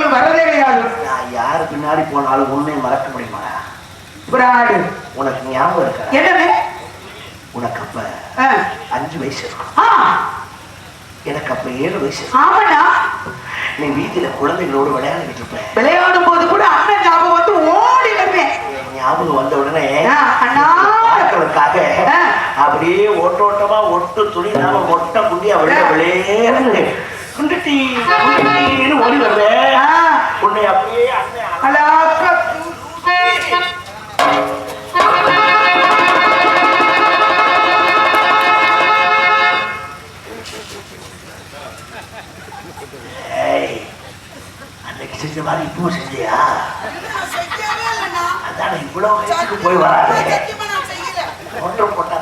கோயிலுக்கு வரதே கிடையாது. நான் யாரு பின்னாடி போனாலும் உன்னை மறக்க முடியுமா? பிராடு. உனக்கு ஞாபகம் இருக்கா? என்னது? உனக்கு அப்ப 5 வயசு இருக்கும். எனக்கு அப்ப 7 வயசு. ஆமாடா. நீ வீட்டுல குழந்தைகளோடு விளையாடிட்டு இருப்ப. விளையாடும் போது கூட அண்ணன் ஞாபகம் வந்து ஓடி வருவேன். ஞாபகம் வந்த உடனே அண்ணாக்காக அப்படியே ஓட்டோட்டமா ஒட்டு துணி நாம மொட்டை குண்டியா விளையாடு குண்டிட்டின்னு ஓடி வருவேன். உன்னை அப்படியே அண்ணன் அன்னைக்கு செஞ்ச மாதிரி இப்போ செஞ்சியா? அதான் இவ்வளவு வயசுக்கு போய் வராது. ஒன்றும் போட்டா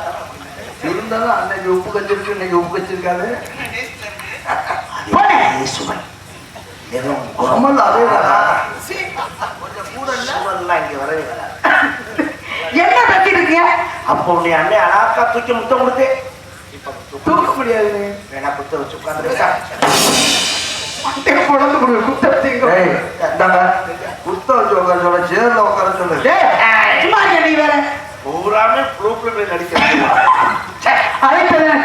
இருந்தாலும் அன்னைக்கு உப்பு கச்சிருக்கு, இன்னைக்கு உப்பு கச்சிருக்காது. சுமை கமல் அதே கொஞ்சம் கூட இல்ல இங்க வரவே வராது. என்ன கட்டி இருக்கீங்க? அப்போ உன்னை அண்ணன் அழகா தூக்கி முத்தம் கொடுத்து தூக்க முடியாது. வேணா குத்த வச்சு உட்கார்ந்து குத்த வச்சு உட்கார சொல்ல, சேர்ல உட்கார சொல்லு. நீ வேற பூராமே ப்ரூஃப்ல நடிக்க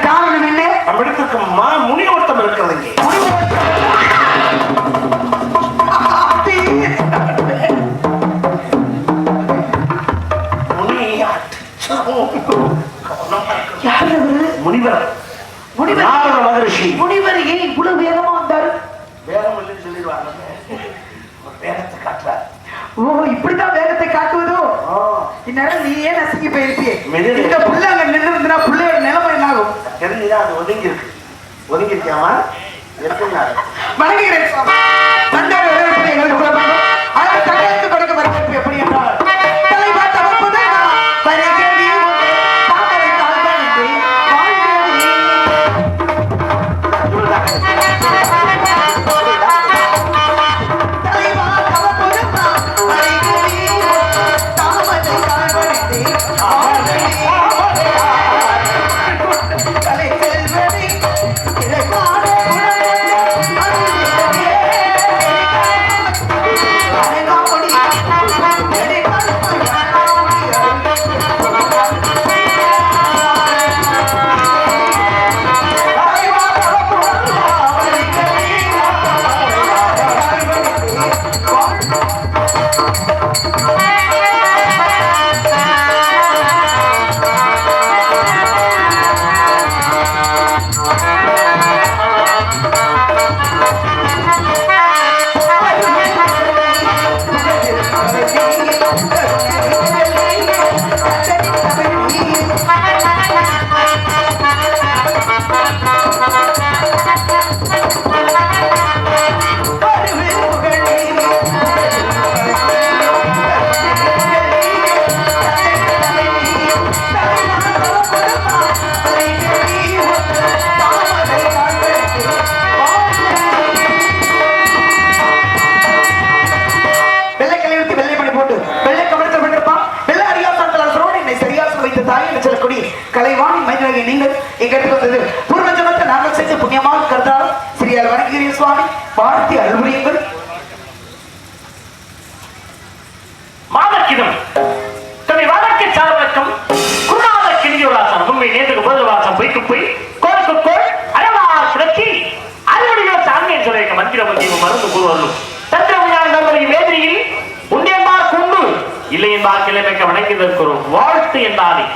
காரணம் என்ன? நம்ம இடத்துக்கு முனிவட்டம் இருக்கிறது இங்கே. முனிவர் மகரிஷி. முனிவர் ஏன் இவ்வளவு வேகமா வந்தாரு? வேகம் இல்லைன்னு சொல்லிடுவாங்க. வேகத்தை காட்டுறாரு. ஓ, இப்படிதான் வேகத்தை காட்டுவதோ? இந்நேரம் நீ ஏன் நசுங்கி போயிருப்பியே. இந்த புள்ள அங்க நின்று இருந்தா புள்ளையோட நிலைமை என்ன ஆகும்? தெரிஞ்சுதான் அது ஒதுங்கி இருக்கு. ஒதுங்கி இருக்காமா? வணங்குகிறேன் சுவாமி. தந்தை வரவேற்பு எங்களுக்கு புறப்பாடு. அவர் தங்களுக்கு கொடுக்க வரவேற்பு எப்படி என்றால் தலைவா தவறுவதே வருகிறேன் தாமரை தாழ்வானின்றி வாழ்கிறேன். தலைவா தவறுவதே வருகிறேன் தாமரை தாழ்வானின்றி வாழ்கிறேன். தலை செல்வனே இறைவான கலைவாணி மைதானியை நீங்கள் எங்களுக்கு வந்தது பூர்வஜமத்தை நாங்கள் செஞ்ச புண்ணியமாக கருதால் சிறியால் வணங்குகிறேன் சுவாமி. வாழ்த்தி அருள்புரியுங்கள். மாதக்கிதம் தன்னை வழக்கு சார்வக்கம் குருநாத கிணியோராசன் உண்மை நேற்றுக்கு போதவாசம் பொய்க்கு போய் கோருக்கு கோள் அழவா கிடச்சி அறுவடையோ சாமியை சொல்லியிருக்க மந்திர மந்தியம் மருந்து கூறுவரும் தந்திரமையான நம்முடைய வேதிரியில் உண்டியம்பா கொண்டு இல்லை என்பார் கிழமைக்க வணங்கியதற்கு ஒரு வாழ்த்து என்றாலே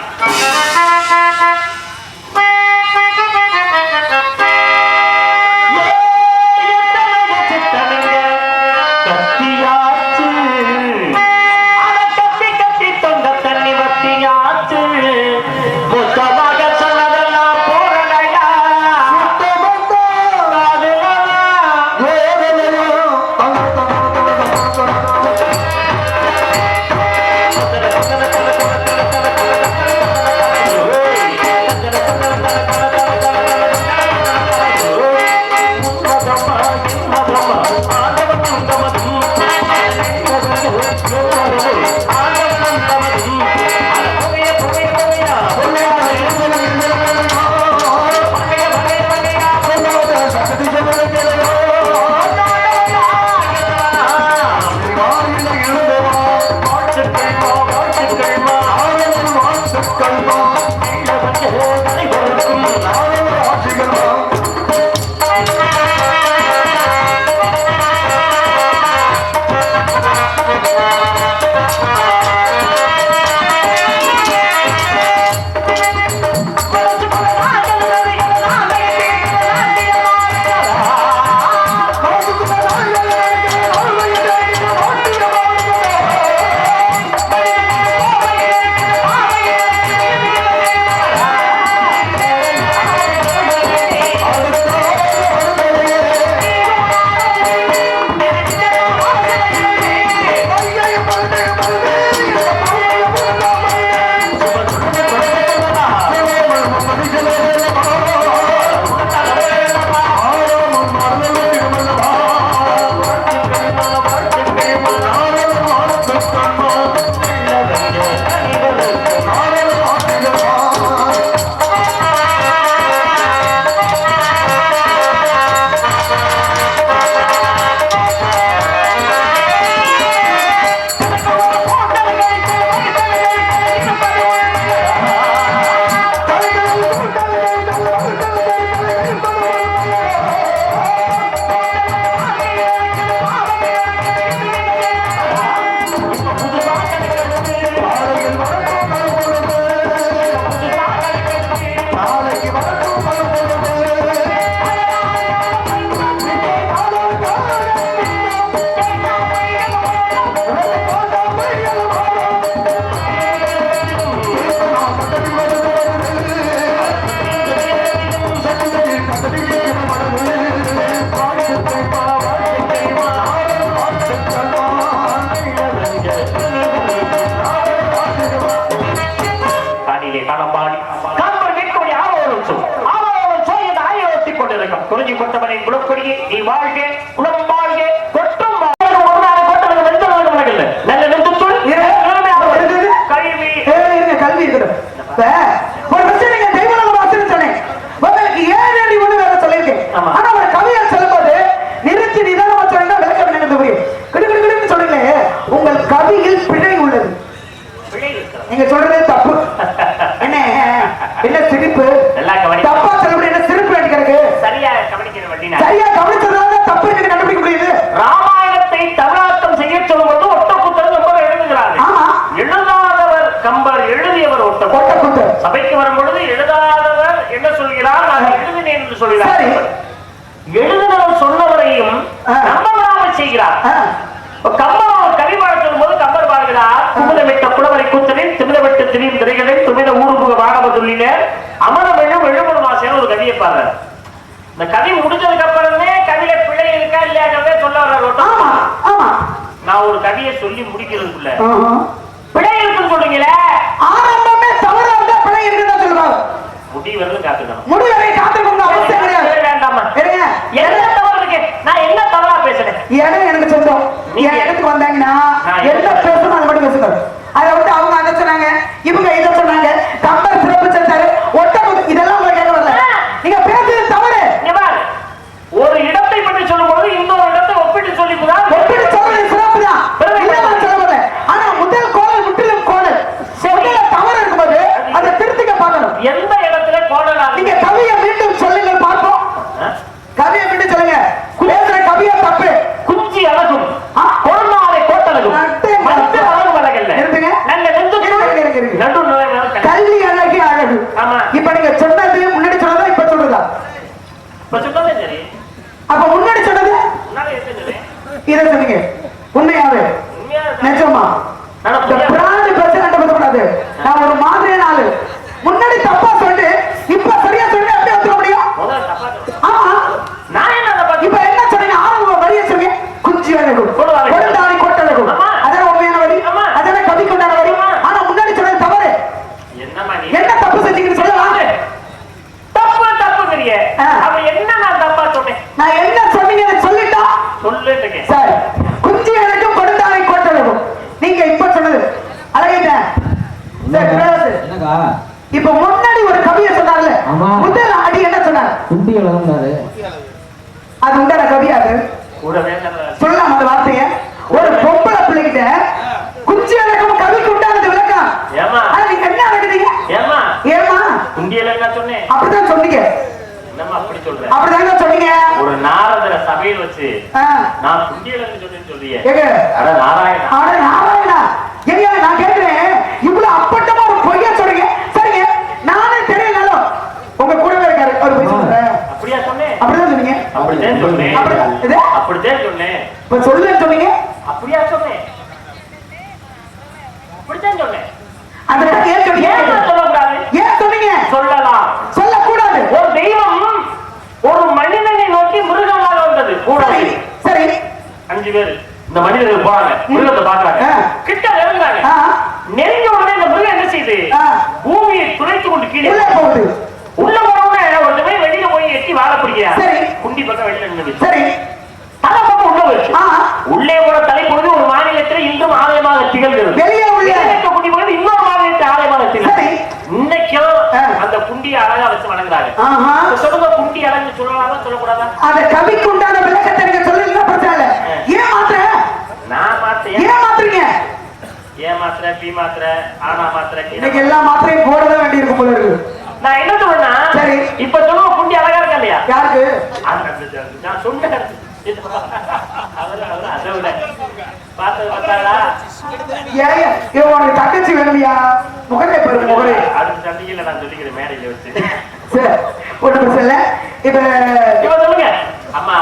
நீங்க சொல்றதே தப்பு. என்ன என்ன சிரிப்பு? நல்லா கவனி. தப்பா சொல்ல என்ன சிரிப்பு அடிக்கிறதுக்கு? சரியா கவனிக்கிற வண்டினா. சரியா கவனிச்சதால தப்பு எனக்கு கண்டுபிடிக்க முடியுது. ராமாயணத்தை தமிழாக்கம் செய்ய சொல்லும்போது ஒட்டக்குத்தர் ரொம்ப எழுதுகிறார்கள். ஆமா. எழுதாதவர் கம்பர், எழுதியவர் ஒட்டக்குத்தர். சபைக்கு வரும் பொழுது எழுதாதவர் என்ன சொல்கிறார்? நான் எழுதினேன் என்று சொல்கிறார். எழுதினவர் சொன்னவரையும் நம்பவராமல் செய்கிறார். கம்பர் கவி பாட சொல்லும்போது கம்பர் பாடுகிறார், குமுதமிட்ட புலவரை கூத்தலில் திமிதமிட்ட திடீர் திரைகளில் துமித ஊர்புக வாகவதுள்ளில அமரமெழும் எழுபது மாசம் ஒரு கவியை பாடுறார். இந்த கவி முடிஞ்சதுக்கு அப்புறமே கவியில பிழை இருக்கா இல்லையாங்கிறதே சொல்ல வர்றாரு. நான் ஒரு கவியை சொல்லி முடிக்கிறதுக்குள்ள பிழை இருக்குன்னு சொல்றீங்களே, ஆரம்பமே தவறா இருந்தா பிழை இருக்குன்னு சொல்லுவாங்க. முடிவரை காத்துக்கணும். முடிவரை காத்துக்கணும் அவசியம் கிடையாது. வேண்டாமா? என்ன தவறு இருக்கு? நான் என்ன தவறா பேசுறேன்? இடம் எனக்கு சொந்தம். என் இடத்துக்கு வந்தாங்கன்னா என்ன பேசணும் அதை மட்டும் பேசுங்க. அதை விட்டு அவங்க அதை சொன்னாங்க, இவங்க இதை சொன்னாங்க, கம்பர் சிறப்பு செஞ்சாரு, ஒட்டக்குத்தர், இதெல்லாம் உங்களுக்கு கேட்க வரல. நீங்க பேசுறது தவறு. ஒரு இடத்தை பற்றி சொல்லும் போது இன்னொரு இடத்தை ஒப்பிட்டு சொல்லிதான் ஒப்பிட்டு சொல்றது சிறப்பு தான். சொல்ல வரல. ஆனா முதல் கோணல் முற்றிலும் கோணல். தவறு இருக்கும்போது அதை திருத்திக்க பார்க்கணும். எந்த இடத்துல கோணலா? நீங்க கவியை மீண்டும் சொல்லுங்க பார்ப்போம். கவியை மீண்டும் சொல்லுங்க. பேசுற கவியை தப்பு. குஞ்சி அழகும் கொழுநாளை கோட்டழகும் மற்ற அழகு வழங்கல்ல. நல்ல கல்வி அழகி அழகு. இப்ப நீங்க சொன்னது முன்னாடி சொன்னதா இப்ப சொல்றதா? இப்ப சொன்னதே சரி. அப்ப முன்னாடி சொன்னது இதை சொன்னீங்க. உண்மையாவே நிஜமா பிராணி பேச கண்டுபிடிக்கூடாது. நான் ஒரு மாதிரியான ஆளு. முன்னாடி தப்பா சொல்லிட்டு இப்ப சரியா சொல்லி அப்படியே வந்துட முடியும். ஆமா. நான் என்ன இப்ப என்ன சொன்னீங்க? ஆரம்ப வழிய சொன்னீங்க. குஞ்சி அழகு கொண்டாடி கோட்டழகு. அதான் உண்மையான வழி. அதான் கவி கொண்டாட வழி. ஆனா முன்னாடி சொன்னது தவறு. என்ன தப்பு செஞ்சீங்கன்னு சொல்லலாம். தப்பு தப்புங்கிறிய. அப்ப என்ன நான் தப்பா சொன்னேன்? நான் என்ன சொன்னீங்கன்னு சொல்லிட்டா சொல்லுங்க சார். குஞ்சி அழகு கொண்டாடி கோட்டழகு நீங்க இப்ப சொன்னது அழகிட்ட. இப்ப முன்னாடி ஒரு கவியை சொன்னார்ல, முதல் அடி என்ன சொன்னார்? அது உண்டான கவியாது சொல்லலாம் அந்த வார்த்தைய. ஒரு பொம்பளை பிள்ளைகிட்ட குஞ்சி அழகும் கவிக்கு உண்டானது விளக்கம். நீங்க என்ன அழகுறீங்க? ஏமா அப்படிதான் சொன்னீங்க. அப்படிதாங்க சொன்னீங்க. ஒரு நாரதர சபையில் வச்சு நான் குண்டியலன்னு சொல்லியே. நாராயணா ஏங்க நான் கேட்கிறேன், இவ்வளவு அப்பட்டமா ஒரு பொய்யா சொல்றீங்க. சரிங்க, நானே தெரியலனாலும் உங்க கூடவே இருக்காரு அவர் போய் சொல்றேன். அப்படியா சொன்னேன்? அப்படிதான் சொன்னீங்க. அப்படிதான் சொன்னேன். அப்படிதான் சொன்னேன். இப்ப சொல்லுன்னு சொன்னீங்க. அப்படியா சொன்னேன்? அப்படிதான் சொன்னேன். அந்த ஏன் சொன்னீங்க? சொல்லக்கூடாது. ஏன் சொன்னீங்க? சொல்லலாம். சொல்லக்கூடாது. ஒரு தெய்வம் ஒரு மனிதனை நோக்கி மிருகமாக வந்தது. சரி 5 பேர் இந்த மனிதர்கள் போறாங்க, மிருகத்தை பாக்குறாங்க, கிட்ட நெருங்காங்க. நெருங்கிய உடனே இந்த மிருகம் என்ன செய்யுது? பூமியை துளைத்து கொண்டு கீழே போகுது. உள்ள போனவுடனே ஒருத்தமே வெளியில போய் எட்டி வாழ பிடிக்கிறார். சரி, குண்டி பக்கம் வெளியில நின்று. சரி, தலை பக்கம் உள்ள போச்சு. உள்ளே போன தலைப்பொழுது ஒரு மாநிலத்தில் இன்றும் ஆலயமாக திகழ்கிறது. வெளியே உள்ள குண்டி போது இன்னொரு மாநிலத்தில் ஆலயமாக திகழ்கிறது. இன்னைக்கும் அந்த குண்டியை அழகா வச்சு வணங்குறாங்க. சொல்லுங்க, குண்டி அழகு சொல்லலாமா சொல்லக்கூடாதா? அந்த கவிக்கு உண்டான விளக்கத்தை நீங்க சொல்லுங்க, பிரச்சனை இல்ல. ஏன் மாத்திர? நான் மாத்திர. ஏன் மாத்திரீங்க? ஏன் மாத்திர, பி மாத்திர, ஆனா மாத்திர, இன்னைக்கு எல்லா மாத்திரையும் போடவே வேண்டி இருக்கும் போல இருக்கு. நான் என்ன சொல்றேன்னா, சரி இப்ப சொல்லுங்க, குண்டி அழகா இருக்கா இல்லையா? யாருக்கு? நான் சொன்னேன். தங்கச்சி வேணுமியா? முகரை பாருங்க, முகரை. அடுத்த சண்டையில நான் சொல்லிக்கிறேன் மேடையில வச்சு. ஒண்ணு பிரச்சனை. இப்ப சொல்லுங்க அம்மா,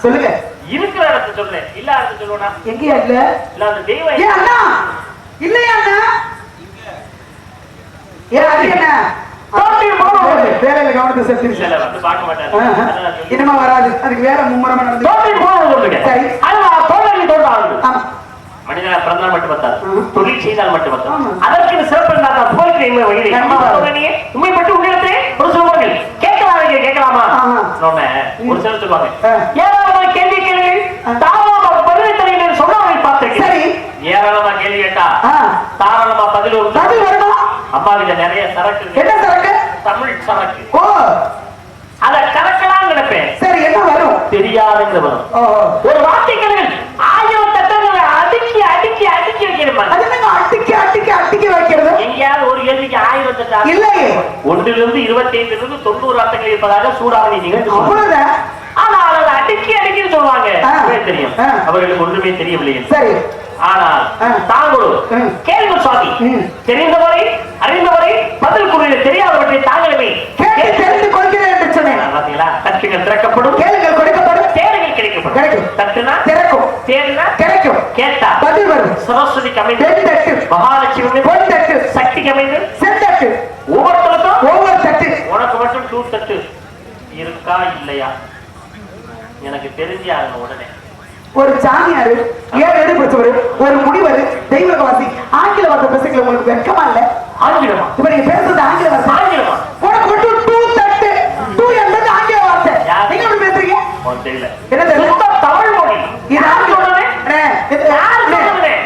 சொல்லுங்க. இருக்கிற இடத்த சொல்றேன், இல்ல இடத்த சொல்லுவா. எங்கயா இல்ல? இல்ல அந்த தெய்வம். ஏன் அண்ணா இல்லையா? அண்ணா ஏன் அது என்ன வேலையில கவனத்தை செலுத்தி வந்து பார்க்க மாட்டாரு. இனிமே வராது. அதுக்கு வேற மும்முரமா நடந்து மனிதனா பிறந்தால் மட்டும் பத்தாது, தொழில் செய்தால் மட்டும் பத்தாது. அதற்கு சிறப்பு உண்மைப்பட்டு உங்களிடத்திலே ஒரு சொல்வார்கள், கேட்கலாம் கேட்கலாமா? ஒரு சிலர் சொல்லுவாங்க, ஏராளமான கேள்வி கேள்வி தாராளமா பதிலை தருகிறேன் சொன்னவர்கள் பார்த்திருக்கேன். ஏராளமா கேள்வி கேட்டா தாராளமா பதில் வருமா? அம்மா கிட்ட நிறைய சரக்கு. என்ன சரக்கு? தமிழ் சரக்கு. ஓ, அத கறக்கலாம் நினைப்பேன். சரி, என்ன வரும்? தெரியாதுங்க வரும். ஒரு வார்த்தைகள் 1000 தட்டங்களை அடுக்கி அடுக்கி அடுக்கி வைக்கிறேன். அது என்ன அடுக்கி அடுக்கி அடுக்கி வைக்கிறது? எங்க 1 25 90 ஆண்டுகள் இருப்பதாக சூடாவணி நிகழ்ந்து அவ்வளவுதான். ஆனால் அதை அடிக்கி சொல்லுவாங்க தெரியும். அவர்களுக்கு ஒன்றுமே தெரியவில்லை. சரி. ஆனால் தாங்களும் கேள்வி சுவாமி தெரிந்தவரை அறிந்தவரை பதில் கூறிய தெரியாதவற்றை தாங்களே கேட்டு தெரிந்து கொள்கிறேன் என்று சொன்னேன். பாத்தீங்களா? தட்டுகள் திறக்கப்படும், கேளுங்கள் கொடுக்கப்படும், தேடுகள் கிடைக்கப்படும். கிடைக்கும். தட்டுனா திறக்கும், தேடுனா கிடைக்கும், கேட்டா பதில் வரும். சரஸ்வதிக்கு அமைந்து தட்டு, மகாலட்சுமி பொன் தட்டு, சக்திக்கு அமைந்து செந்தட்டு, ஒவ்வொருத்தருக்கும் ஒவ்வொரு தட்டு. உனக்கு மட்டும் 2 தட்டு இருக்கா இல்லையா எனக்கு தெரிஞ்சு ஆகணும். உடனே ஒரு சாமியாரு 7 அடி படிச்சவரு, ஒரு முனிவர், தெய்வவாசி, ஆங்கில வார்த்தை பேசுறீங்க. உங்களுக்கு வெட்கமா இல்ல? ஆங்கிலமா? இப்ப நீங்க பேசுறது ஆங்கில வார்த்தை. ஆங்கிலமா? உனக்கு மட்டும் 2 தட்டு. 2 என்பது ஆங்கில வார்த்தை. நீங்க எப்படி பேசுறீங்க? தெரியல. என்ன தெரியல? சுத்த தமிழ் மொழி. இது ஆங்கிலம் தானே?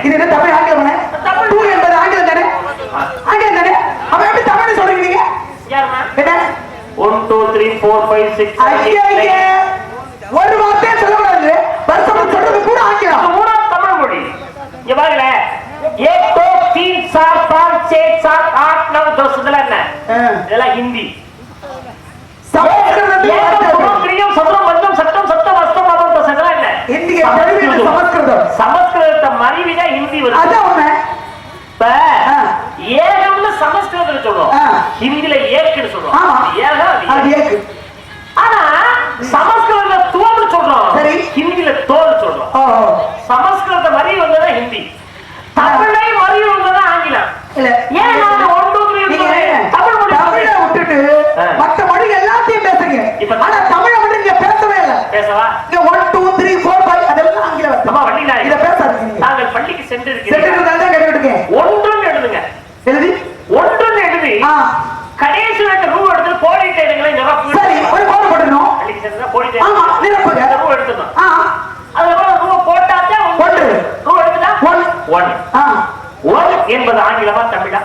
இது என்ன தமிழ் ஆங்கிலம் தானே? 2 என்பது ஆங்கிலம் தானே? ஆங்கிலம் தானே? அப்ப எப்படி தமிழ் சொல்றீங்க நீங்க? யாருமா? என்ன? 1 2 3 4 5 6 7 8 9. ஒரு வார்த்தையே சொல்லக்கூடாது. வருஷம் சொல்றது கூட ஆங்கிலம். மூணா தமிழ் மொழி. இங்க பாருங்க. 1 2 3 4 5 6 7 8 9 10 இதெல்லாம் என்ன? இதெல்லாம் ஹிந்தி. சமஸ்கிருதத்துல கிரியம் சதுரம் பஞ்சம் சட்டம் சட்டம் அஸ்தம் மதம் இதெல்லாம் என்ன? ஹிந்தி சமஸ்கிருதம். சமஸ்கிருதத்தை மறிவிதான் ஹிந்தி வருது. அதான் உண்மை. இப்ப ஏகம்னு சமஸ்கிருதத்துல சொல்றோம், ஹிந்தில ஏக்குன்னு சொல்றோம். ஏகம் அது ஏக்கு. ஆனா சமஸ்கிருத தோல் சொல்றோம், சரி, ஹிந்தில தோல் சொல்றோம். சமஸ்கிருத மறி வந்ததா ஹிந்தி, தமிழை மறி வந்ததா ஆங்கிலம். இல்ல ஏன் நாங்க 1 2 3 தமிழ் மொழி தமிழை விட்டுட்டு மற்ற மொழி எல்லாத்தையும் பேசுறீங்க. ஆனா தமிழை மட்டும் நீங்க பேசவே இல்ல. பேசவா? இங்க 1 2 3 4 5 அதெல்லாம் ஆங்கிலம். அம்மா வண்டினா இத பேசாதீங்க. நாங்கள் பள்ளிக்கு சென்று இருக்கீங்க. சென்றதால தான் கேட்டுட்டீங்க. ஒன்றுன்னு எழுதுங்க. எழுதி ஒன்றுன்னு எழுதி கடைசி வரைக்கும் ரூ எடுத்து போடிட்ட இடங்களை நிரப்பு. சரி, ஒரு கோடு போடணும். பள்ளிக்கு சென்றா போடிட்ட. ஆமா, நிரப்புங்க. ரூ எடுத்துறோம். அதுக்கப்புறம் ரூ போட்டாச்சா 1 ரூ எடுத்துட்டா 1 1 என்பது ஆங்கிலமா தமிழா?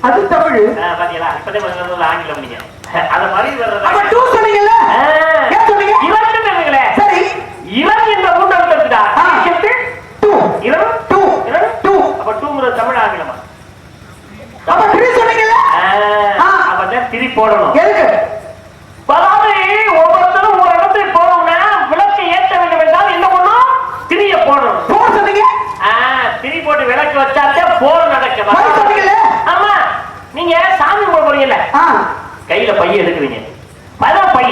அது தமிழ். பாத்தீங்களா? இப்பதே முதல்ல ஆங்கிலம் நீங்க அத மாதிரி வர்றது. அப்ப 2 சொன்னீங்கல? ஏன் சொன்னீங்க? இவன் சொன்னீங்களே. சரி, இவன் என்ற மூன்று எழுத்து இருக்குடா. சேர்த்து 2 இவன் 2 அப்ப 2ங்கறது தமிழ் ஆங்கிலமா? அப்ப 3 சொன்னீங்கல? அப்ப 3 போடணும். எதுக்கு? பராமரி ஒவ்வொருத்தரும் ஒரு இடத்தை போறோம்னா விளக்கு ஏற்ற வேண்டும் என்றால் என்ன பண்ணணும்? 3 போடணும். 4 சொன்னீங்க? 3 போட்டு விளக்கு வச்சாதே போர் நடக்குது. சொன்னீங்கல? ஆமா. நீங்க சாமி கும்பிட போறீங்கல, கையில பை எடுக்குறீங்க. அதான் பை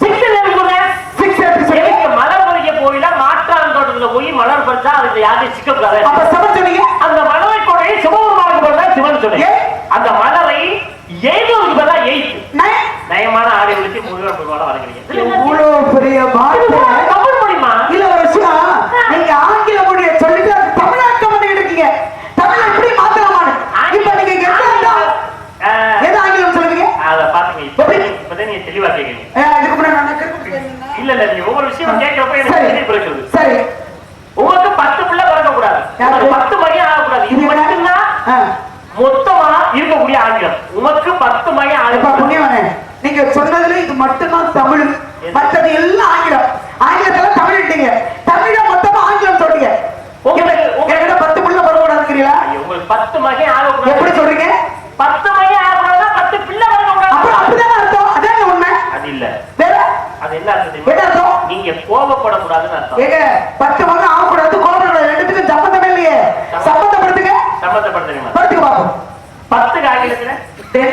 6 எடுக்குறீங்க. 6 எடுத்து மலர் பறிக்க போயில மாற்றான் தோட்டத்துல போய் மலர் பறிச்சா அதுல யாரையும் சிக்க கூடாது. அப்ப சிவன் சொன்னீங்க. அந்த மலரை கொடை சிவபெருமானுக்கு பதிலா சிவன் சொன்னீங்க. அந்த மலரை எய்துவதுக்கு பதிலா எய்து நயமான ஆடை விழித்து முருகன் பெருமாளை வணங்குறீங்க. இவ்வளவு பெரிய தமிழ் மொழிமா? இல்ல ஒரு விஷயம், நீங்க ஆங்கில மொழியை சொல்லிட்டு தமிழாக்கம் பண்ணி இருக்கீங்க. தமிழ் எப்படி மாத்தலாமான்னு இப்ப நீங்க எது ஆங்கிலம் சொல்லுவீங்க? அத பாத்துங்க. இப்பதான் நீங்க தெளிவா கேக்குறீங்க. இதுக்கு முன்னாடி இல்ல நீங்க ஒவ்வொரு விஷயம் கேட்கறப்ப எனக்கு தெளிவு இருக்குது. சரி, உங்களுக்கு 10 பிள்ளை பிறக்க கூடாது, 10 மகன் ஆகக்கூடாது. இது மட்டும்தான் மொத்தமா இருக்கக்கூடிய ஆங்கிலம். உனக்கு 10 மகன் ஆகிப்பா புண்ணியவனே. நீங்க சொன்னதுல இது மட்டும்தான் தமிழ், மற்றது எல்லாம் ஆங்கிலம். ஆங்கிலத்துல தமிழ்ட்டீங்க, தமிழ மொத்தமா ஆங்கிலம் சொல்றீங்க. உங்ககிட்ட 10 பிள்ளை பிறக்கூடாதுங்கிறீங்களா? உங்களுக்கு 10 மகன் ஆகக்கூடாது. எப்படி சொல்றீங்க? 10 மகன் ஆகக்கூடாதுன்னா 10 பிள்ளை பிறக்கக்கூடாது. அப்புறம் அப்படிதான் அர்த்தம். அதான் உண்மை. அது இல்ல வேற. அது என்ன அர்த்தம்? நீங்க கோபப்படக்கூடாதுன்னு அர்த்தம். ஏங்க 10 மகன் ஆகக்கூடாது, கோபப்பட ரெண்டுத்துக்கும் சம்பந்தமே இல்லையே. சம்பந்தப்படுத்துங்க. சம்பந்தப்படுத்துங்க. படுத்துக்க பாப்போம். 10 ஆங்கிலத்துல 10,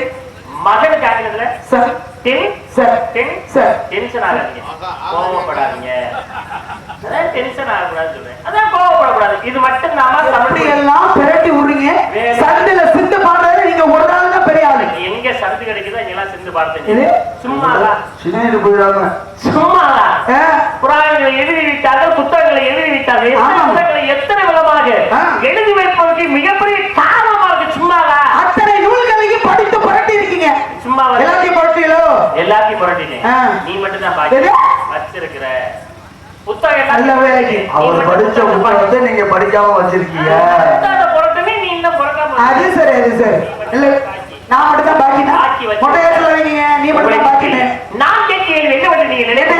மகனுக்கு ஆங்கிலத்துல சார் 10 சார் 10 சார். டென்ஷன் ஆகாதீங்க, கோபப்படாதீங்க. அதான் டென்ஷன் ஆகக்கூடாது சொல்றேன். அதான் கோபப்படக்கூடாது. இது மட்டும் நாம தமிழ் எல்லாம் பிரட்டி விடுறீங்க. சந்தில சிந்து பாடுறது நீங்க ஒரு நாள் தான் பெரிய ஆளு. எங்க சந்து கிடைக்குதோ எல்லாம் சிந்து பாடுறீங்க. சும்மாடா சின்ன போயிடாம சும்மாடா. புராணங்களை எழுதி விட்டார்கள், புத்தகங்களை எழுதி விட்டார்கள். புத்தகங்களை எத்தனை விதமாக எழுதி வைப்பதற்கு மிகப்பெரிய காரணமா இருக்கு. சும்மாடா அத்தனை நூல்களையும் படித்து புரட்டி இருக்கீங்க. சும்மா எல்லாத்தையும் புரட்டியலோ? எல்லாத்தையும் புரட்டினேன். நீ மட்டும் தான் பாக்கி வச்சிருக்கிற புத்தகம். நல்ல வேலைக்கு அவர் படிச்ச புத்தகத்தை நீங்க படிக்காம வச்சிருக்கீங்க. புரட்டுமே நீ இன்னும் புரட்டாம. அது சரி, அது சரி. இல்ல நான் மட்டும் தான் பாக்கி மொட்டையத்துல வைங்க. நீ மட்டும் தான் பாக்கி. நான் கேட்க என்ன பண்ணி நீங்க நினைத்து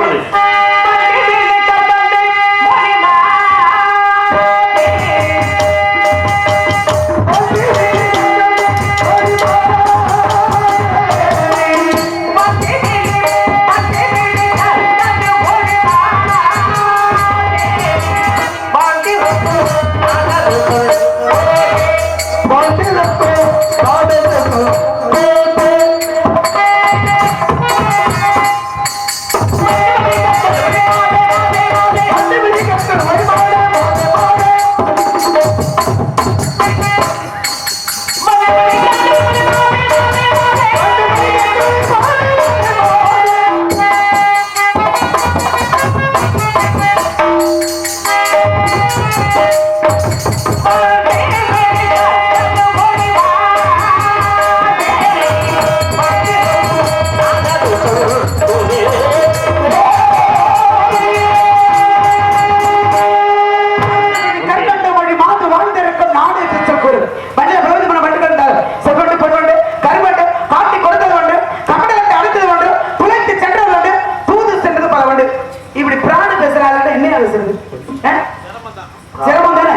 சிரமம் தானே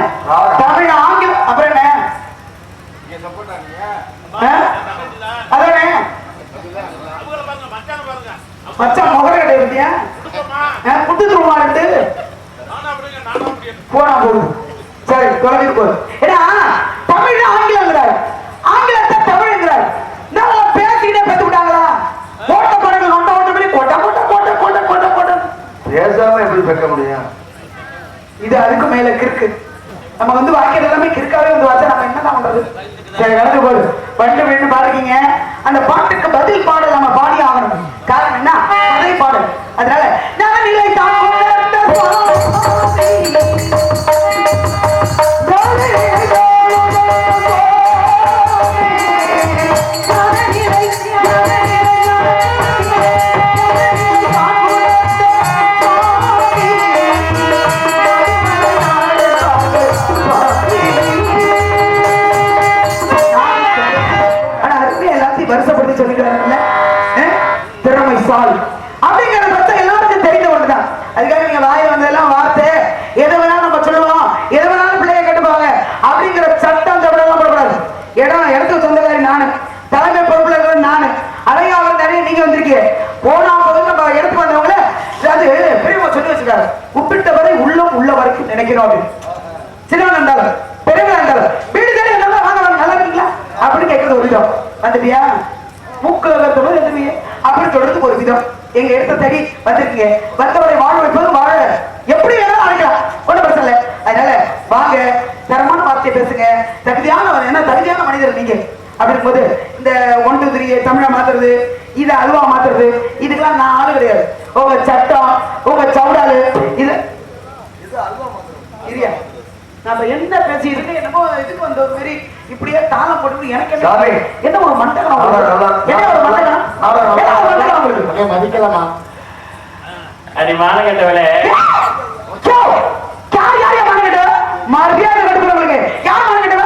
தமிழ் ஆங்கிலம் அப்புறம் என்ன அதானே மச்சான் முகர கடை இருந்தியா குட்டு திருமாண்டு போனா போகுது சரி குழந்தைக்கு போகுது ஏன்னா தமிழ் ஆங்கிலங்கிறார் ஆங்கிலத்தை தமிழ்ங்கிறார் நல்லா பேசிக்கிட்டே பேசி விட்டாங்களா கோட்டை படங்கள் நொண்ட ஓட்ட பண்ணி கோட்டை கோட்டை கோட்டை கோட்டை கோட்டை கோட்டை பேசாம எப்படி பேச முடியும் இது அதுக்கு மேல கிறுக்கு நம்ம வந்து வாக்கியம் எல்லாமே கிறுக்காவே வந்து வச்சா நம்ம என்னதான் பண்றது சரி கடந்து போகுது பண்டு வேண்டு பாருக்கீங்க அந்த பாட்டுக்கு பதில் பாடல் நம்ம பாடி ஆகணும் காரணம் என்ன கதை பாடல் அதனால நான் நிலை வருஷப்படுத்தி சொல்லிக்கிறாங்கல்ல திறமைசாலி அப்படிங்கிற பத்தி எல்லாருக்கும் தெரிந்த ஒண்ணுதான் அதுக்காக நீங்க வாயில வந்ததெல்லாம் வார்த்தை எதை வேணாலும் நம்ம சொல்லுவோம் எதை வேணாலும் பிள்ளைய கட்டுப்பாங்க அப்படிங்கிற சட்டம் தவிரெல்லாம் போடக்கூடாது இடத்துக்கு சொந்தக்காரி நானு தலைமை பொறுப்புல இருக்கிற நானு அடையாளம் நிறைய நீங்க வந்திருக்கீங்க போனா போது நம்ம எடுத்து வந்தவங்கள அது பெரியவங்க சொல்லி வச்சுக்காரு உப்பிட்ட வரை உள்ளம் உள்ள வரைக்கும் நினைக்கிறோம் அப்படின்னு சின்னவன் இருந்தாலும் பெரியவங்க இருந்தாலும் வீடு தேடி நல்லா வாங்க நல்லா இருக்கீங்களா அப்படின்னு கேட்கறது ஒரு விதம் வந்துட்டியா மூக்குல வந்துருவீங்க அப்படின்னு சொல்றதுக்கு ஒரு விதம் எங்க இடத்த தேடி வந்திருக்கீங்க வந்தவரை வாழ வைப்பது வாழ எப்படி வேணாலும் அழைக்கலாம் ஒன்றும் பிரச்சனை இல்லை அதனால வாங்க தரமான வார்த்தையை பேசுங்க தகுதியான என்ன தகுதியான மனிதர் நீங்க அப்படின் போது இந்த 1 2 3 தமிழை மாத்துறது இதை அல்வா மாத்துறது இதுக்கெல்லாம் நான் ஆளு கிடையாது உங்க சட்டம் உங்க சவுடாலு இது இல்லையா நம்ம என்ன பேசிட்டு என்னமோ இதுக்கு வந்த ஒரு மாதிரி இப்படியே தாளம் போட்டு எனக்கு என்ன ஒரு மண்டலம் என்ன ஒரு மண்டலம் மதிக்கலாமா அடி மானகட்டவளே யார் யார் மானகட்ட மரியாதை கட்டுறவங்க யார் மானகட்டவ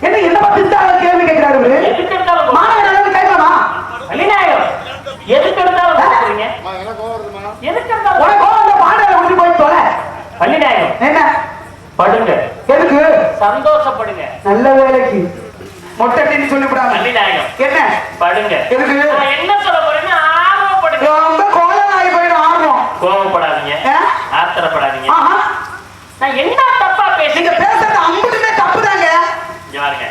என்ன என்ன பத்தி கேள்வி கேட்கிறாரு எதுக்கு எடுத்தாலும் மானகட்ட கேட்கலாமா அலிநாயகம் எதுக்கு எடுத்தாலும் பேசுறீங்க எதுக்கு எடுத்தாலும் உனக்கு அந்த பாடலை முடிஞ்சு போய் தொலை பள்ளிநாயகம் என்ன படுங்க எதுக்கு சந்தோஷப்படுங்க நல்ல வேலைக்கு மொட்டை சொல்லிவிடாங்க பள்ளிநாயகம் என்ன படுங்க எதுக்கு நான் என்ன சொல்ல போறேன்னு ஆர்வப்படுங்க ரொம்ப கோலனாகி போயிடும் ஆர்வம் கோவப்படாதீங்க ஆத்திரப்படாதீங்க நான் என்ன தப்பா நீங்க பேசுங்க பேசுறது அம்புட்டுமே தப்புதாங்க பாருங்க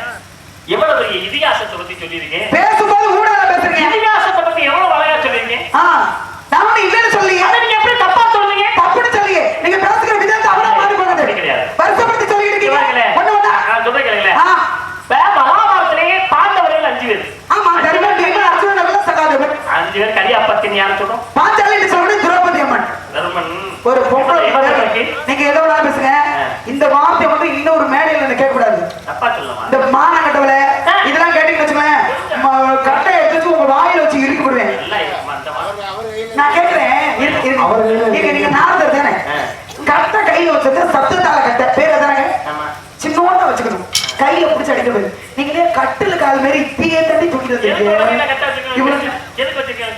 எவ்வளவு பெரிய இதிகாசத்தை பத்தி சொல்லியிருக்கேன் பேசும்போது ஊடல பேசுறீங்க இதிகாசத்தை பத்தி எவ்வளவு அழகா சொல்லியிருக்கேன் நாம இல்லன்னு சொல்லிங்க அதை நீங்க எப்படி தப்பா சொல்றீங்க தப்புன்னு சொல்லிங்க நீங்க பேசுகிற விதத்தை அவ்வளவு மாறி போகுது கிடையாது வருஷப்படுத்தி சொல்லிட்டு இருக்கீங்க ஒண்ணு ஒண்ணா நான் சொல்றேன் கேளுங்களேன் மகாபாரத்திலேயே பாண்டவர்கள் 5 பேர் ஆமா தர்மன் அர்ஜுனன் சகாதேவன் 5 பேர் கரியாப்பத்தின் யார் சொல்றோம் பாஞ்சாலி சொல்றது திரௌபதி அம்மன் தர்மன் ஒரு பொம்பளை நீங்க ஏதோ ஒண்ணா பேசுங்க இந்த வார்த்தை வந்து இன்னொரு மேடையில கேட்க கூடாது தப்பா சொல்லலாம் இந்த மானகட்டவள இதெல்லாம் கேட்டீங்கன்னு வச்சுக்கோங்க கட்டை எடுத்து உங்க வாயில வச்சு இறுக்கி விடுவேன் நான் கேட்கிறேன் நீங்க நாரதர் தானே கட்டை கையில வச்சது சத்தத்தால கட்டை பேர் தானே சின்னோண்டா வச்சுக்கணும் கையில பிடிச்சு அடிக்கிறது நீங்களே கட்டில கால் மாதிரி தீய தண்ணி தூக்கிட்டு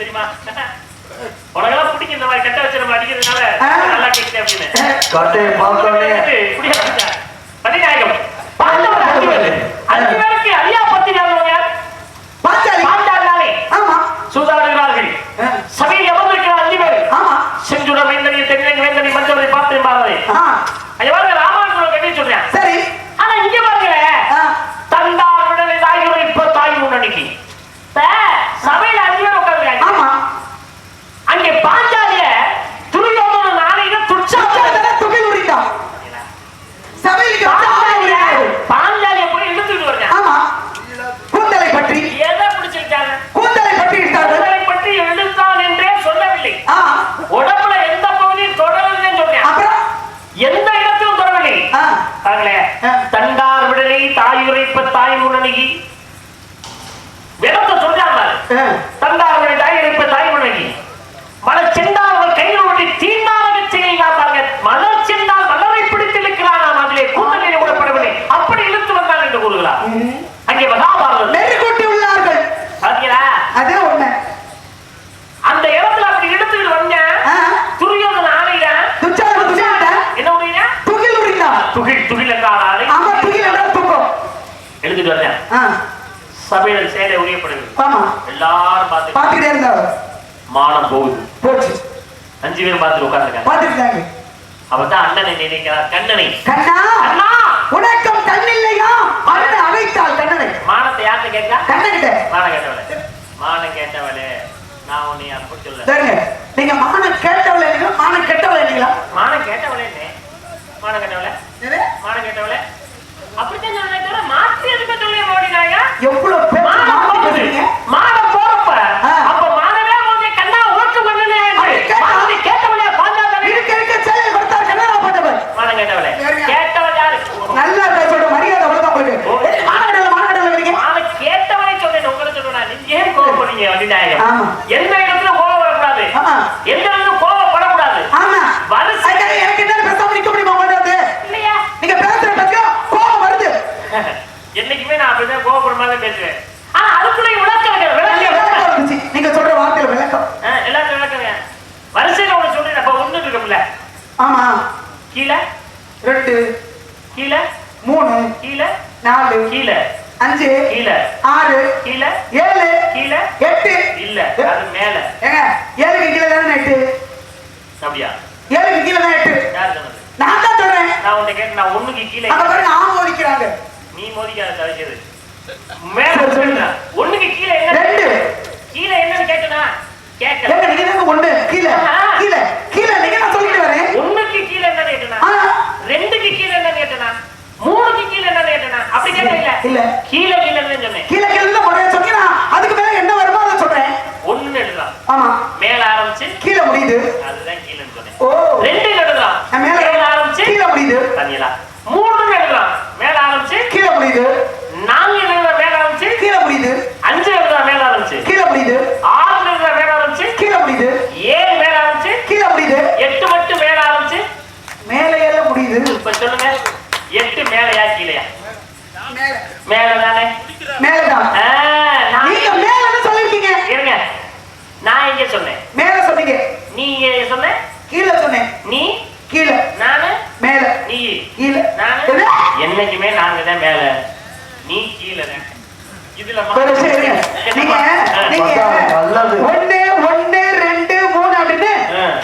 தெரியுமா உனக்கெல்லாம் பிடிக்கும் இந்த மாதிரி கட்ட வச்சு நம்ம அடிக்கிறதுனால நல்லா கேட்குது அப்படின்னு கட்டையை பார்த்தோன்னே பள்ளிநாயகம் பாண்டவர் 5 பேருக்கு அரியாபத்தின் யார் பாண்டாலே ஆமா சூதாடுகிறார்கள் சபையில் அமர்ந்திருக்கிற 5 பேர் ஆமா செஞ்சுட வேந்தனி தென்னை வேந்தனி மற்றவரை பார்த்து பாரதி ஐயா ராமாயணம் கட்டி சொல்றேன் சரி ஆனா இங்க பாருங்க தந்தார் விடலை தாயுரை இப்ப தாய் முன்னணிக்கு சபையில 5 பேர் உட்கார்ந்துருக்காங்க ஆமா அங்கே பாஞ்சாலிய துரியோதன நாளையில துகை உரித்தான் சபையில பாஞ்சாலிய போய் இழுத்துட்டு வரேன் ஆமா கூந்தலை பற்றி எதை பிடிச்சிருக்காங்க கூந்தலை பற்றி கூந்தலை பற்றி இழுத்தான் என்றே சொல்லவில்லை உடம்புல எந்த பகுதியும் தொடரவில்லைன்னு சொல்றேன் அப்புறம் எந்த இடத்திலும் தொடரவில்லை தண்டார் விடலை தாய் உரைப்ப தாய் முன்னணிக்கு விடத்தை சொல்றாங்க தண்டார் விடலை தாய் உரைப்ப தாய் முன்னணிக்கு மலர் சென்றால் கையில் ஒட்டி தீண்டாக செய்யாங்க மலர் சென்றால் மலரை பிடித்து இழுக்கிறான் அதிலே கூந்தலில் விடப்படவில்லை அப்படி இழுத்து வந்தான் என்று கூறுகிறார் அங்கே மகாபாரதம் நெருக்கூட்டி உள்ளார்கள் அதே உண்மை அந்த இடத்துல அப்படி இழுத்துட்டு வந்த துரியோதன ஆணையில என்ன துகில் துகில் என்றால் ஆமா துகில் என்றால் தூக்கம். எழுதிட்டு வந்தேன். சபையில் சேலை உரியப்படுது. ஆமா எல்லாரும் பாத்துக்கிட்டே இருந்தாங்க. மானம் போகுது. போச்சு. 5 பேர் பார்த்துட்டு உட்கார்ந்துருக்காங்க. பாத்துக்கிட்டாங்க. அப்பதான் அண்ணனை நினைக்கிறார். கண்ணனை கண்ணா அண்ணா உனக்கும் கண் இல்லையா? அண்ணன் அழைத்தாள் கண்ணனை. மானத்தை யார்கிட்ட கேட்கா? கண்ணகிட்ட. மானம் கேட்டவளே நான் உன்னை அப்படி சொல்ல. சரிங்க. நீங்க மானம் கேட்டவளே இல்லையா? மானம் கெட்டவளே இல்லையா? மானம் கேட்டவளே என்ன? மானம் கேட்டவளே? மானம் கேட்டவளே? அப்படித்தான் சொன்னே தவிர மாத்தி எதுக்கு சொல்லி ஓடினாங்க? எவ்வளவு பேர் மானம் போகுது. மானம் போறப்ப அப்ப மானமே வந்து கண்ணா ஓட்டு பண்ணனே. மானத்தை கேட்டவளே பாந்தாதே. இருக்க சேலை கொடுத்தார் கண்ணா போட்டவர். மானம் கேட்டவளே. கேட்டவள் யாரு? நல்லா பேசோட மரியாதை அவ்வளவுதான் உங்களுக்கு. மானகடல வரீங்க. மானம் கேட்டவளே சொல்றேன். உங்களுக்கு சொல்றேன். நீங்க ஏன் கோவப்படுறீங்க அப்படினாங்க. ஆமா. எந்த இடத்துல கோவம் வரக்கூடாது. ஆமா. எந்த இடத்துல கோவப்படக்கூடாது. ஆமா. வரிசை எனக்கு என்ன பேசாம நிக்க முடியுமா மாட்டாது? இல்லையா? நீங்க பேசுற பத்தியா கோவம் வருது. என்னைக்குமே நான் அப்படிதான் கோவப்படுற மாதிரி பேசுவேன். ஆனா அதுக்குள்ள விளக்கம் வந்துச்சு. நீங்க சொல்ற வார்த்தையில விளக்கம். எல்லாரும் விளக்கங்க. வரிசையில ஒண்ணு சொல்றேன். அப்ப 1 இருக்கும்ல. ஆமா. கீழே 2 கீழே 3 கீழே 4 கீழே 5 கீழே 6 கீழே 7 கீழே 8 இல்ல அது மேல. ஏங்க 7க்கு கீழ தானே 8. அப்படியா? 7க்கு கீழ தான் 8. யார் சொன்னது? நான் தான் சொல்றேன். நான் உன்னை கேட்டு நான் 1க்கு கீழே. அங்க பாருங்க ஆம் ஓடிக்கிறாங்க. நீ மோதிக்காத தவிச்சது. மேல சொல்லுங்க. 1க்கு கீழே என்ன? 2 கீழே என்னன்னு கேட்டனா? கேட்கல. ஏங்க நீங்க தான் 1 கீழ கீழ கீழ நீங்க நான் சொல்லிட்டு வரேன். 1க்கு கீழே என்ன கேட்டனா? 2க்கு கீழே என்ன கேட்டனா? 3க்கு கீழே என்ன கேட்டனா? அப்படி கேட்டீங்க இல்ல. கீழே கீழேன்னு சொன்னேன். கீழ கீழ தான் ஒரே சொன்னீங்க. அதுக்கு மேல என்ன வருமோ அத சொல்றேன். 1 எழுதலாம். ஆமா. மேல ஆரம்பிச்சு கீழ முடியுது. அதுதான் கீழேன்னு சொன்னேன். ஓ 2 எழுதலாம். மேல ஆரம்பிச்சு கீழ முடியுது. தண்ணியலா. 3 எழுதலாம். மேல ஆரம்பிச்சு கீழ முடியுது. 4 எழுதலாம். மேல ஆரம்பிச்சு கீழ முடியுது. 5 எழுதலாம். மேல ஆரம்பிச்சு கீழ முடியுது. 6 எழுதலாம். மேல ஆரம்பிச்சு கீழ முடியுது. 7 மேல ஆரம்பிச்சு கீழ முடியுது. 8 மட்டும் மேல ஆரம்பிச்சு மேல ஏற முடியுது. இப்ப சொல்லுங்க 8 மேலயா கீழயா? மேல மேல தானே. மேலதான். நீங்க மேலன்னு சொல்லிருக்கீங்க. இருங்க. நான் இங்க சொன்னேன். மேல சொன்னீங்க. நீங்க சொன்ன கீழ சொன்னேன். நீ கீழ நானு மேல நீ கீழ நானு என்னைக்குமே நாங்க தான் மேல நீ கீழ தான். இதுல நீங்க நீங்க நல்லது. 1 1 2 3 அப்படின்னு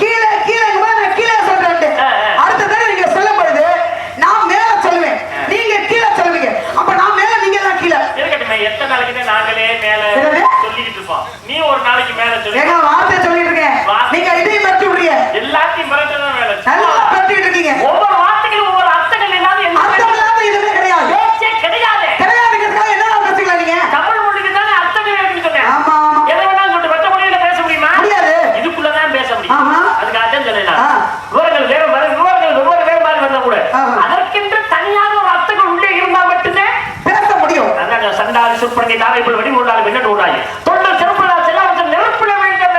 கீழ கீழ நான் கீழ சொல்றேன். அடுத்த தடவை நீங்க சொல்லும்போது நான் மேல சொல்லுவேன். நீங்க கீழ சொல்லுவீங்க. அப்ப நான் மேல நீங்க தான் கீழ. இருக்கட்டுமே. எத்தனை நாளைக்கு நாங்களே மேல சொல்லிக்கிட்டு இருப்போம். நீ ஒரு நாளைக்கு மேல சொல்லு. ஏங்க வார்த்தை சொல்லிட்டு இருக்கேன். நீங்க இதையும் மறந்து விடுறீங்க. எல்லாத்தையும் மறந்துதான் மேல. நல்லா பத்திட்டு இருக்கீங்க. ஒவ்வொரு வார்த்தைக்கும் ஒவ்வொரு அர்த்தங்கள் இல்லாத அர்த்தம் இல்லாத இதுவே கிடையாது. பேச்சே கிடையாது. கிடையாதுங்கிறதுக்காக என்ன பேசிக்கலாம் நீங்க? தமிழ் மொழிக்கு தானே அர்த்தங்கள் இருக்குன்னு சொன்னேன். ஆமா ஆமா. எதை வேணாலும் சொல்லிட்டு மற்ற மொழியில பேச முடியுமா? முடியாது. இதுக்குள்ளதான் பேச முடியும். ஆமா. அதுக்காக தான் சொல்லலாம். விவரங்கள் வேற மாதிரி வந்தா கூட அதற்கென்று தனியாக ஒரு அர்த்தங்கள் உள்ளே இருந்தா மட்டும்தான் பேச முடியும். அதான் சண்டாளி சுற்பனை தாரை போல் வெடிமுண்டாள் என்ன நூறாய் தொண்டல் சிறப்புடா செல்லாமல் நெருப்பிட வேண்டும்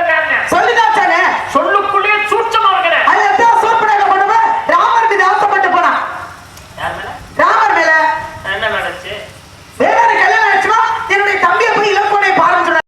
சொல்லிதாச்சானே. சொல்லுக்குள்ளே சூட்சமா இருக்கிறேன். அது எத்தனை சூப்பராக பண்ணுவ ராமர் மீது ஆசைப்பட்டு போனா. யார் மேல? ராமர் மேல என்ன நடந்துச்சு? வேற கல்யாணம் ஆச்சுமா என்னுடைய தம்பியை போய் இலக்கோனை பாருன்னு சொன்ன.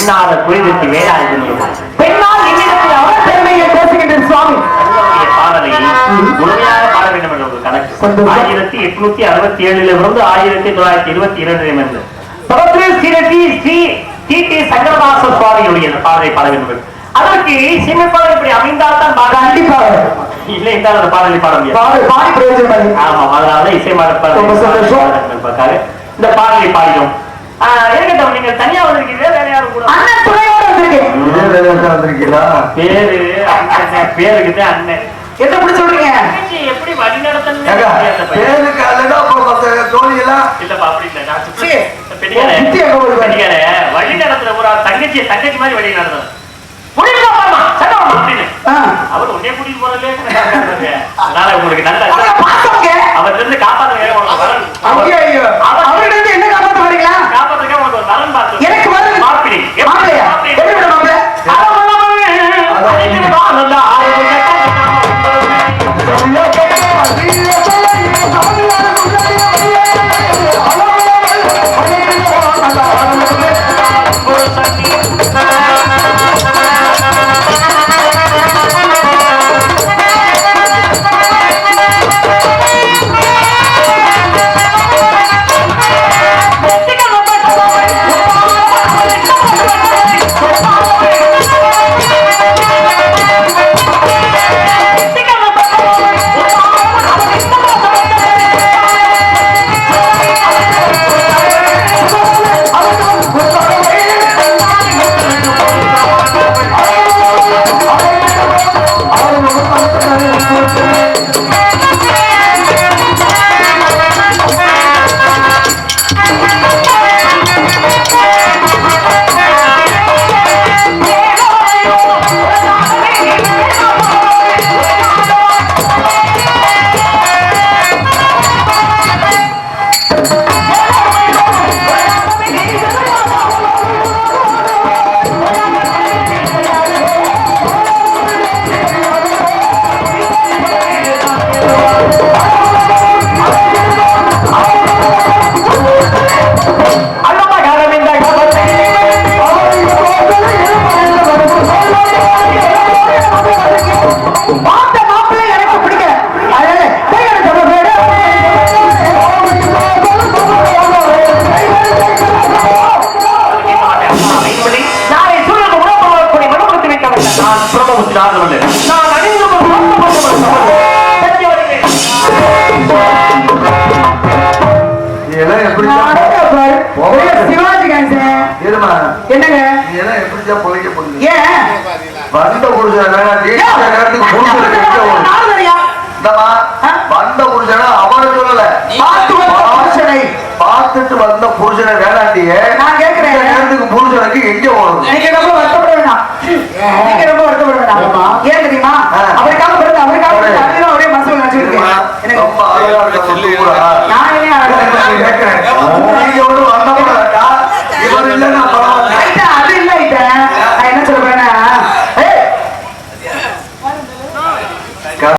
பெண்ணாத குளிர்ச்சி வேளாண் பெண்ணால் என்னிடத்தில் அவர் பெருமையை பேசுகின்ற சுவாமி பாடலை முழுமையாக பாட வேண்டும் என்ற ஒரு கணக்கு 1867 இருந்து 1922 ஸ்ரீ சங்கரதாச சுவாமியுடைய பாடலை பாட வேண்டும். அதற்கு சிமிப்பாளர் இப்படி அமைந்தால்தான் கண்டிப்பாக இல்லை என்றால் அந்த பாடலை பாட முடியாது. பாடி பிரயோஜனம் ஆமா, அதனால இசை பாடப்பாரு இந்த பாடலை பாடினோம். இருக்கட்டும், நீங்க தனியா வந்திருக்கீங்க, வேற யாரும் கூட அண்ணன் துணையோட வந்திருக்கீங்களா? பேருக்கு அண்ணன் என்ன அப்படி சொல்றீங்க? எப்படி வழி நடத்தணும் பேருக்கு அல்லனா தோழி எல்லாம் இல்லப்பா, அப்படி இல்ல. நான் சரி. பெண்ணியார வழி நடத்துற ஒரு தங்கச்சி மாதிரி வழி நடத்துறேன். அவர் உன்னே கூட்டிட்டு போறதுல அதனால உங்களுக்கு நல்ல அவர் இருந்து காப்பாற்ற அவர்கிட்ட என்ன காப்பாற்ற வரீங்களா? காப்பாற்றுக்க உங்களுக்கு ஒரு வரன் பார்த்து எனக்கு வரன் மாப்பிள்ளை என்னங்க பொழைக்க போகுது ஏன் வந்த புருஷன் நேரத்துக்கு வந்த புருஷனை அவனை சொல்லல பார்த்துட்டு வந்த புருஷனை வேணாண்டியே நான் கேட்கிறேன் நேரத்துக்கு புருஷனுக்கு எங்க போகணும்? நீங்க ரொம்ப வருத்தப்பட வேண்டாம். நீங்க ரொம்ப வருத்தப்பட வேண்டாம். ஏன் தெரியுமா? அவருக்காக பிறகு அவருக்காக அவரே மனசுல நினைச்சிருக்கேன். ரொம்ப அழகா இருக்க நான் என்ன கேட்கிறேன். நீங்க